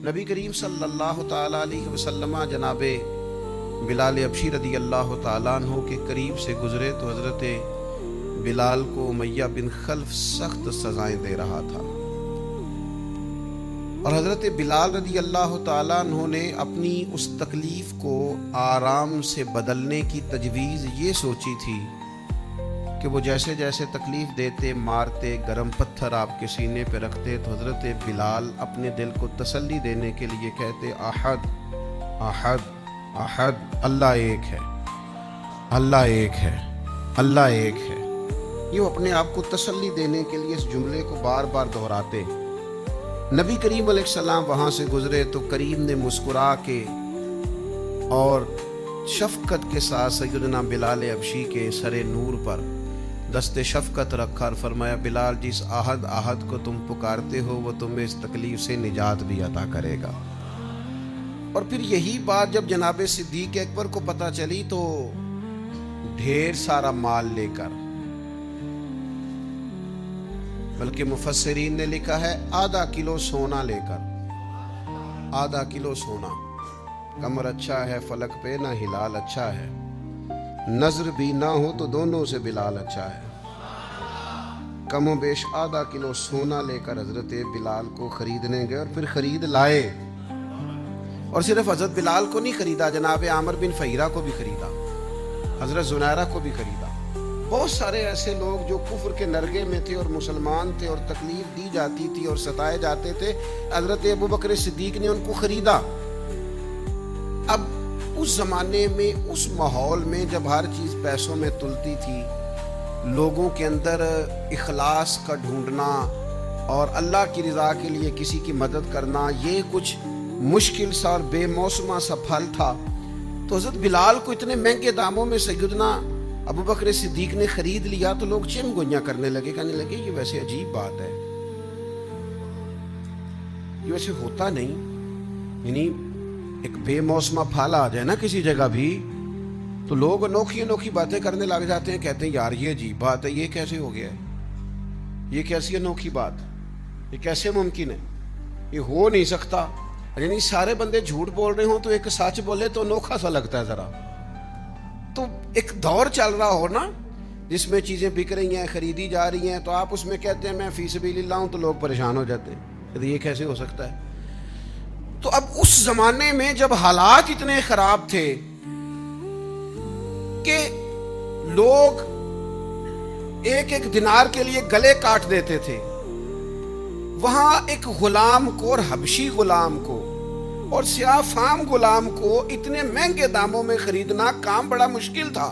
نبی کریم صلی اللہ تعالیٰ علیہ وسلم جناب بلال حبشی رضی اللہ تعالیٰ عنہ کے قریب سے گزرے تو حضرت بلال کو امیہ بن خلف سخت سزائیں دے رہا تھا، اور حضرت بلال رضی اللہ تعالیٰ عنہ نے اپنی اس تکلیف کو آرام سے بدلنے کی تجویز یہ سوچی تھی کہ وہ جیسے جیسے تکلیف دیتے، مارتے، گرم پتھر آپ کے سینے پہ رکھتے تو حضرت بلال اپنے دل کو تسلی دینے کے لیے کہتے احد احد احد، اللہ ایک ہے، اللہ ایک ہے، اللہ ایک ہے۔ یہ اپنے آپ کو تسلی دینے کے لیے اس جملے کو بار بار دہراتے۔ نبی کریم علیہ السلام وہاں سے گزرے تو کریم نے مسکرا کے اور شفقت کے ساتھ سیدنا بلال حبشی کے سر نور پر دست شفقت رکھا اور فرمایا بلال جس احد احد کو تم پکارتے ہو وہ تمہیں اس تکلیف سے نجات بھی عطا کرے گا۔ اور پھر یہی بات جب جناب صدیق اکبر کو پتہ چلی تو ڈھیر سارا مال لے کر، بلکہ مفسرین نے لکھا ہے آدھا کلو سونا لے کر، آدھا کلو سونا، کمر اچھا ہے فلک پہ نہ ہلال اچھا ہے، نظر بھی نہ ہو تو دونوں سے بلال اچھا ہے، کم و بیش آدھا کلو سونا لے کر حضرت بلال کو خریدنے گئے اور پھر خرید لائے۔ اور صرف حضرت بلال کو نہیں خریدا، جناب عامر بن فہیرہ کو بھی خریدا، حضرت زنیرہ کو بھی خریدا، بہت سارے ایسے لوگ جو کفر کے نرگے میں تھے اور مسلمان تھے اور تکلیف دی جاتی تھی اور ستائے جاتے تھے، حضرت ابوبکر صدیق نے ان کو خریدا۔ اب اس زمانے میں، اس ماحول میں جب ہر چیز پیسوں میں تلتی تھی، لوگوں کے اندر اخلاص کا ڈھونڈنا اور اللہ کی رضا کے لیے کسی کی مدد کرنا یہ کچھ مشکل سا اور بے موسمہ سا پھل تھا، تو حضرت بلال کو اتنے مہنگے داموں میں سیدنا ابوبکر صدیق نے خرید لیا تو لوگ چم گوئیاں کرنے لگے، کہنے لگے یہ ویسے عجیب بات ہے، یہ ویسے ہوتا نہیں، یعنی ایک بے موسمہ پھل آ جائے نا کسی جگہ بھی تو لوگ انوکھی انوکھی باتیں کرنے لگ جاتے ہیں، کہتے ہیں یار یہ عجیب بات ہے، یہ کیسے ہو گیا ہے، یہ کیسی انوکھی بات، یہ کیسے ممکن ہے، یہ ہو نہیں سکتا۔ یعنی سارے بندے جھوٹ بول رہے ہوں تو ایک سچ بولے تو انوکھا سا لگتا ہے ذرا۔ تو ایک دور چل رہا ہو نا جس میں چیزیں بک رہی ہیں، خریدی جا رہی ہیں، تو آپ اس میں کہتے ہیں میں فی سبیل اللہ ہوں تو لوگ پریشان ہو جاتے ہیں، یہ کیسے ہو سکتا ہے۔ تو اب اس زمانے میں جب حالات اتنے خراب تھے کہ لوگ ایک ایک دینار کے لیے گلے کاٹ دیتے تھے، وہاں ایک غلام کو اور حبشی غلام کو اور سیاہ فام غلام کو اتنے مہنگے داموں میں خریدنا کام بڑا مشکل تھا۔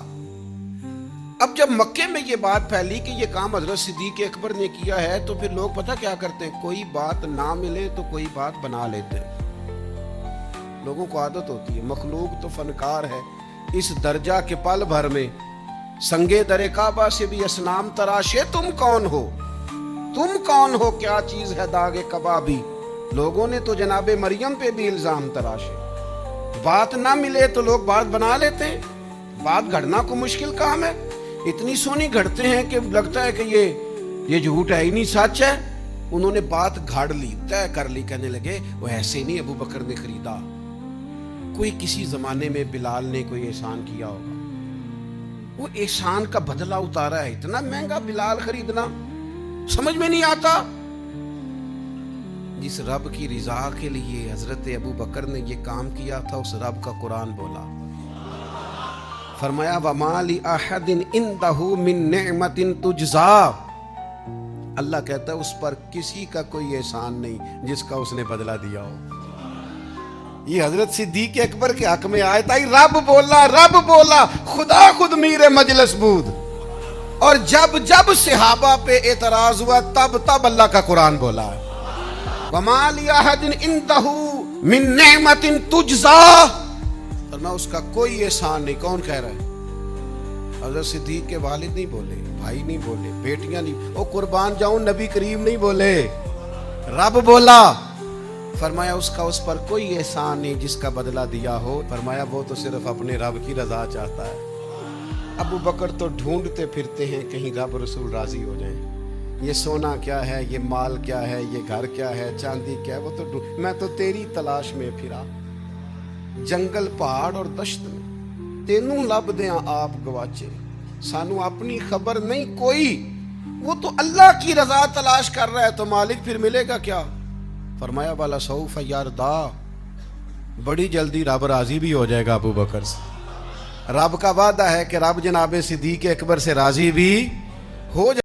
اب جب مکے میں یہ بات پھیلی کہ یہ کام حضرت صدیق اکبر نے کیا ہے تو پھر لوگ پتہ کیا کرتے ہیں، کوئی بات نہ ملے تو کوئی بات بنا لیتے ہیں۔ لوگوں کو عادت ہوتی ہے، مخلوق تو فنکار ہے، اس درجہ کے پل بھر میں سنگے در کعبہ سے بھی اصنام تراشے، تم کون ہو، تم کون ہو، کیا چیز ہے داغ کبابی، لوگوں نے تو جناب مریم پہ بھی الزام تراشے۔ بات نہ ملے تو لوگ بات بنا لیتے ہیں، بات گھڑنا کو مشکل کام ہے، اتنی سونی گھڑتے ہیں کہ لگتا ہے کہ یہ جھوٹ ہے ہی نہیں، سچ ہے۔ انہوں نے بات گھاڑ لی، طے کر لی، کہنے لگے وہ ایسے نہیں ابوبکر نے خریدا، کوئی کسی زمانے میں بلال نے کوئی احسان کیا ہوگا، وہ احسان کا بدلہ اتارا ہے، اتنا مہنگا بلال خریدنا سمجھ میں نہیں آتا۔ جس رب کی رضا کے لیے حضرت ابوبکر نے یہ کام کیا تھا اس رب کا قرآن بولا، فرمایا وَمَا لِأَحَدٍ عِندَهُ مِن نِعْمَةٍ تُجْزَىٰ، اللہ کہتا ہے اس پر کسی کا کوئی احسان نہیں جس کا اس نے بدلہ دیا ہو۔ یہ حضرت صدیق اکبر کے حق میں آیت آئی، رب بولا، رب بولا، خدا خود میر مجلس بود، اور جب جب صحابہ پہ اعتراض ہوا تب اللہ کا قرآن بولا ہے وَمَا لِأَحَدٍ عِندَهُ مِن نِعْمَةٍ تُجْزَىٰ، اور میں اس کا کوئی احسان نہیں۔ کون کہہ رہا ہے؟ حضرت صدیق کے والد نہیں بولے، بھائی نہیں بولے، بیٹیاں نہیں، او قربان جاؤں نبی کریم نہیں بولے، رب بولا، فرمایا اس کا اس پر کوئی احسان نہیں جس کا بدلہ دیا ہو، فرمایا وہ تو صرف اپنے رب کی رضا چاہتا ہے۔ ابو بکر تو ڈھونڈتے پھرتے ہیں کہیں رب رسول راضی ہو جائیں، یہ سونا کیا ہے، یہ مال کیا ہے، یہ گھر کیا ہے، چاندی کیا ہے، وہ تو میں تو تیری تلاش میں پھرا، جنگل پہاڑ اور دشت میں تینوں لب دیاں آپ گواچے، سانو اپنی خبر نہیں کوئی، وہ تو اللہ کی رضا تلاش کر رہا ہے، تو مالک پھر ملے گا کیا؟ فرمایا والا سوف یردا، بڑی جلدی رب راضی بھی ہو جائے گا ابو بکر سے۔ رب کا وعدہ ہے کہ رب جناب صدیق اکبر سے راضی بھی ہو جائے